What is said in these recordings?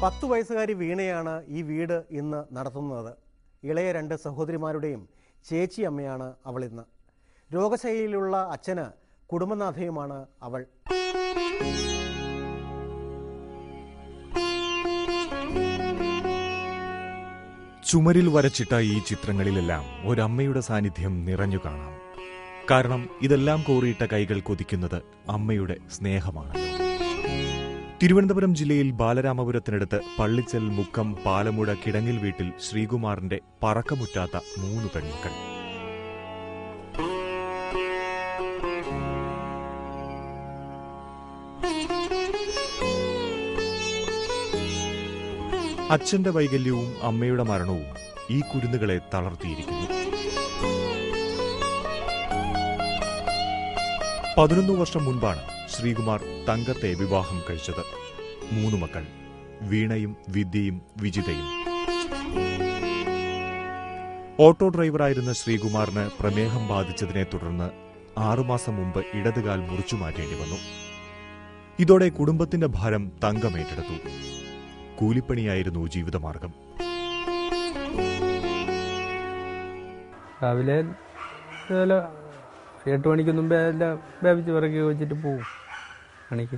10 വയസ്സുകാരി വീണയാണ് ഈ വീട് ഇന്ന് നടത്തുന്നത്. ഇളയ 2 സഹോദരിമാരുടെയും ചേച്ചി അമ്മയാണ് അവൾ ഇന്ന്. രോഗശൈലിയിലുള്ള അച്ഛന് കുടുംബനാഥയുമാണ് അവൾ. ചുമരിൽ വരച്ചിട്ട ഈ ചിത്രങ്ങളിലെല്ലാം ഒരമ്മയുടെ സാന്നിധ്യം നിറഞ്ഞു കാണാം. കാരണം ഇതെല്ലാം കോറിയിട്ട കൈകൾ കൊതിക്കുന്നത് അമ്മയുടെ സ്നേഹമാണ്. തിരുവനന്തപുരം ജില്ലയിൽ ബാലരാമപുരത്തിനടുത്ത് പള്ളിച്ചൽ മുക്കം പാലമുഴ കിടങ്ങിൽ വീട്ടിൽ ശ്രീകുമാറിന്റെ പറക്കമുറ്റാത്ത 3 പെൺമക്കൾ. അച്ഛന്റെ വൈകല്യവും അമ്മയുടെ മരണവും ഈ കുരുന്നുകളെ തളർത്തിയിരിക്കുന്നു. 11 വർഷം മുൻപാണ് ശ്രീകുമാർ തങ്കത്തെ വിവാഹം കഴിച്ചത്. 3 മക്കൾ, വീണയും വിദ്യയും വിജിതയും. ഓട്ടോ ഡ്രൈവറായിരുന്ന ശ്രീകുമാറിന് പ്രമേഹം ബാധിച്ചതിനെ തുടർന്ന് 6 മാസം മുമ്പ് ഇടതുകാൽ മുറിച്ചു മാറ്റേണ്ടി വന്നു. ഇതോടെ കുടുംബത്തിന്റെ ഭാരം തങ്കം ഏറ്റെടുത്തു. കൂലിപ്പണിയായിരുന്നു ജീവിതമാർഗം. രാവിലെ 8 മണിക്ക് മുമ്പേ എല്ലാം വേവിച്ച് പിറക്കി വെച്ചിട്ട് പോവും പണിക്ക്.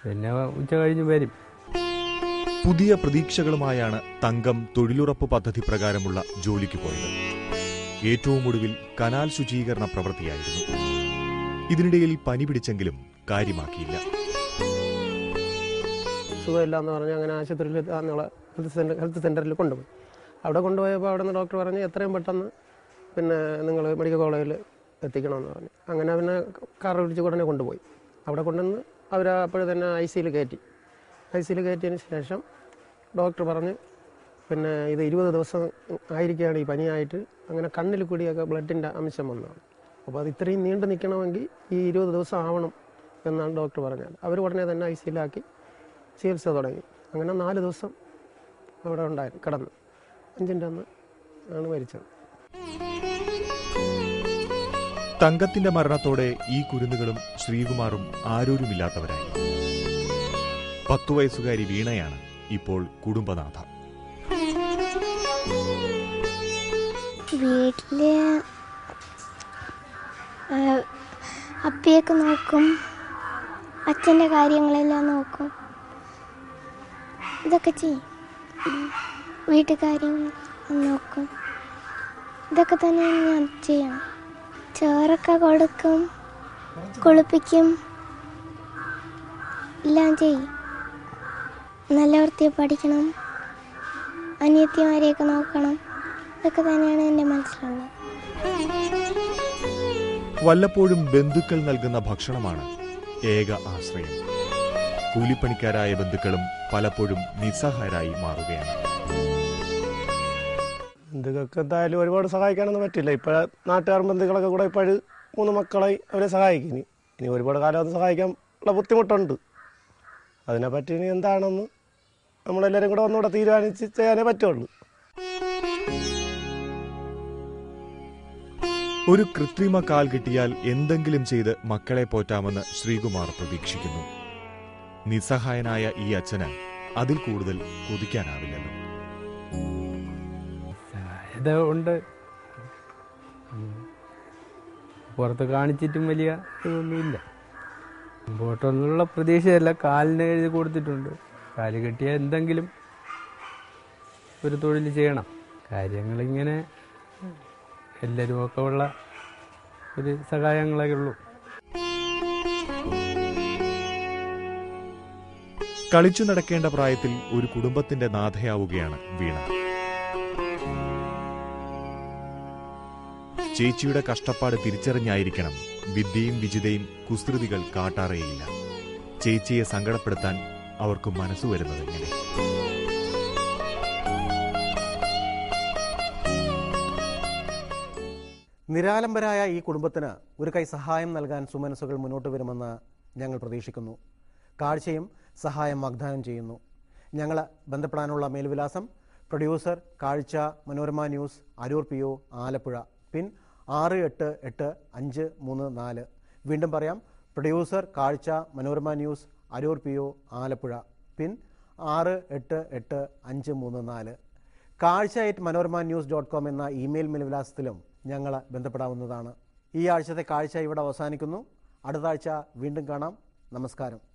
പിന്നെ ഉച്ച കഴിഞ്ഞ് വരും. പുതിയ പ്രതീക്ഷകളുമായാണ് തങ്കം തൊഴിലുറപ്പ് പദ്ധതി പ്രകാരമുള്ള ജോലിക്ക് പോയത്. ഏറ്റവും ഒടുവിൽ കനാൽ ശുചീകരണ പ്രവൃത്തിയായിരുന്നു. ഇതിനിടയിൽ പനി പിടിച്ചെങ്കിലും കാര്യമാക്കിയില്ല. സുഖമില്ല എന്ന് പറഞ്ഞ് അങ്ങനെ ആശുപത്രിയിൽ ഹെൽത്ത് സെൻ്ററിൽ കൊണ്ടുപോയി. അവിടെ കൊണ്ടുപോയപ്പോൾ അവിടെ നിന്ന് ഡോക്ടർ പറഞ്ഞ് എത്രയും പെട്ടെന്ന് പിന്നെ നിങ്ങൾ മെഡിക്കൽ കോളേജിൽ എത്തിക്കണമെന്ന് പറഞ്ഞു. അങ്ങനെ പിന്നെ കാർ പിടിച്ച് ഉടനെ കൊണ്ടുപോയി. അവിടെ കൊണ്ടുവന്ന് അവർ അപ്പോഴും തന്നെ ഐ സിയിൽ കയറ്റിയതിന് ശേഷം ഡോക്ടർ പറഞ്ഞ് പിന്നെ ഇത് 20 ദിവസം ആയിരിക്കുകയാണ് ഈ പനിയായിട്ട്. അങ്ങനെ കണ്ണിൽ കൂടിയൊക്കെ ബ്ലഡിൻ്റെ അംശം വന്നതാണ്. അപ്പോൾ അത് ഇത്രയും നീണ്ടു നിൽക്കണമെങ്കിൽ ഈ 20 ദിവസം ആവണം എന്നാണ് ഡോക്ടർ പറഞ്ഞത്. അവർ ഉടനെ തന്നെ ഐ സിയിലാക്കി ചികിത്സ തുടങ്ങി. അങ്ങനെ 4 ദിവസം അവിടെ ഉണ്ടായിരുന്നു, കിടന്നു. 5ൻ്റെ അന്ന് ആണ് മരിച്ചത്. തങ്കത്തിന്റെ മരണത്തോടെ ഈ കുരുന്നുകളും ശ്രീകുമാറും ആരോരുമില്ലാത്തവരായി. 10 വയസ്സുകാരി വീണയാണ് ഇപ്പോൾ കുടുംബനാഥ. വീട്ടില് അപ്പയൊക്കെ നോക്കും, അച്ഛൻ്റെ കാര്യങ്ങളെല്ലാം നോക്കും, ഇതൊക്കെ ചെയ്യും. വീട്ടുകാര്യങ്ങൾ നോക്കും, ഇതൊക്കെ തന്നെയാണ് ഞാൻ ചെയ്യണം. ചോറൊക്കെ കൊടുക്കും, കുളിപ്പിക്കും, എല്ലാം ചെയ്യും. നല്ല വൃത്തിയിൽ പഠിക്കണം, അനിയത്തിമാരെയൊക്കെ നോക്കണം, ഇതൊക്കെ തന്നെയാണ് എൻ്റെ മനസ്സിലുള്ളത്. വല്ലപ്പോഴും ബന്ധുക്കൾ നൽകുന്ന ഭക്ഷണമാണ് ഏക ആശ്രയം. കൂലിപ്പണിക്കാരായ ബന്ധുക്കളും പലപ്പോഴും നിസ്സഹായരായി മാറുകയാണ്. ബന്ധുക്കൾക്ക് എന്തായാലും ഒരുപാട് സഹായിക്കാനൊന്നും പറ്റില്ല. ഇപ്പോൾ നാട്ടുകാർ ബന്ധുക്കളൊക്കെ കൂടെ ഇപ്പോഴും 3 മക്കളായി അവരെ സഹായിക്കും. ഇനി ഒരുപാട് കാലം അത് സഹായിക്കാൻ ഉള്ള ബുദ്ധിമുട്ടുണ്ട്. അതിനെപ്പറ്റി ഇനി എന്താണെന്ന് നമ്മളെല്ലാവരും കൂടെ ഒന്നുകൂടെ തീരുമാനിച്ച് ചെയ്യാനേ പറ്റുള്ളൂ. ഒരു കൃത്രിമ കാൽ കിട്ടിയാൽ എന്തെങ്കിലും ചെയ്ത് മക്കളെ പോറ്റാമെന്ന് ശ്രീകുമാർ പ്രതീക്ഷിക്കുന്നു. നിസ്സഹായനായ ഈ അച്ഛന് അതിൽ കൂടുതൽ കൊതിക്കാനാവില്ലല്ലോ. ഉണ്ട്, പുറത്ത് കാണിച്ചിട്ടും വലിയ ഇതൊന്നുമില്ല. മുമ്പോട്ടൊന്നുള്ള പ്രതീക്ഷയല്ല. കാലിന് എഴുതി കൊടുത്തിട്ടുണ്ട്. കാല് കെട്ടിയാൽ എന്തെങ്കിലും ഒരു തൊഴിൽ ചെയ്യണം. കാര്യങ്ങളിങ്ങനെ എല്ലാവരും ഒക്കെ ഉള്ള ഒരു സഹായങ്ങളൊക്കെ ഉള്ളൂ. കളിച്ചു നടക്കേണ്ട പ്രായത്തിൽ ഒരു കുടുംബത്തിന്റെ നാഥയാവുകയാണ് വീണ. ചേച്ചിയുടെ കഷ്ടപ്പാട് തിരിച്ചറിഞ്ഞായിരിക്കണം വിദ്യയും വിജിതയും കുസൃതികൾ കാട്ടാറേയില്ല. ചേച്ചിയെ സങ്കടപ്പെടുത്താൻ അവർക്ക് മനസ്സു വരുന്നതെങ്ങനെ? നിരാലംബരായ ഈ കുടുംബത്തിന് ഒരു കൈ സഹായം നൽകാൻ സുമനസ്സുകൾ മുന്നോട്ട് വരുമെന്ന് ഞങ്ങൾ പ്രതീക്ഷിക്കുന്നു. കാഴ്ചയും സഹായം വാഗ്ദാനം ചെയ്യുന്നു. ഞങ്ങൾ ബന്ധപ്പെടാനുള്ള മേൽവിലാസം: പ്രൊഡ്യൂസർ, കാഴ്ച, മനോരമ ന്യൂസ്, അരൂർ PO, ആലപ്പുഴ. പിൻ 688534. വീണ്ടും പറയാം: പ്രൊഡ്യൂസർ, കാഴ്ച, മനോരമ ന്യൂസ്, അരൂർ PO, ആലപ്പുഴ. പിൻ 688534. kaazha@manoramanews.com എന്ന ഇമെയിൽ മേൽവിലാസത്തിലും ഞങ്ങൾ ബന്ധപ്പെടാവുന്നതാണ്. ഈ ആഴ്ചത്തെ കാഴ്ച ഇവിടെ അവസാനിക്കുന്നു. അടുത്ത ആഴ്ച വീണ്ടും കാണാം. നമസ്കാരം.